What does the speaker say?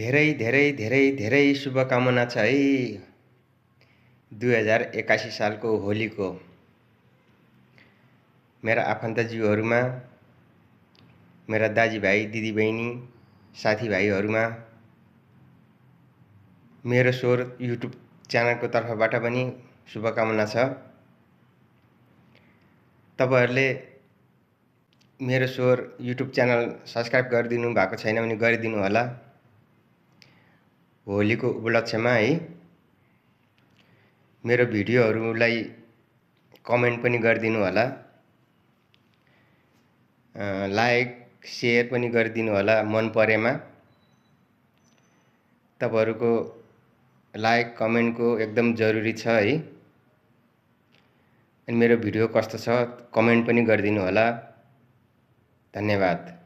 धेरै धेरै धेरै धेरै शुभकामना छ है 2081 सालको होलीको। मेरा आफन्तज्यूहरूमा, मेरा दाजुभाइ दिदीबहिनी साथीभाइहरूमा, मेरो स्वर युट्युब च्यानलको तर्फबाट पनि शुभकामना छ। तपाईहरुले मेरो स्वर युट्युब च्यानल सब्स्क्राइब गरिदिनु भएको छैन भने गरिदिनु होला। होलीको उपलक्ष्यमा है। मेरो भिडियोहरूलाई कमेन्ट पनि गरिदिनु होला। लाइक शेयर पनि गरिदिनु होला मन परेमा। तपाईहरुको लाइक कमेन्टको एकदम जरुरी छ है। अनि मेरो भिडियो कस्तो छ कमेन्ट पनि गरिदिनु होला। धन्यवाद।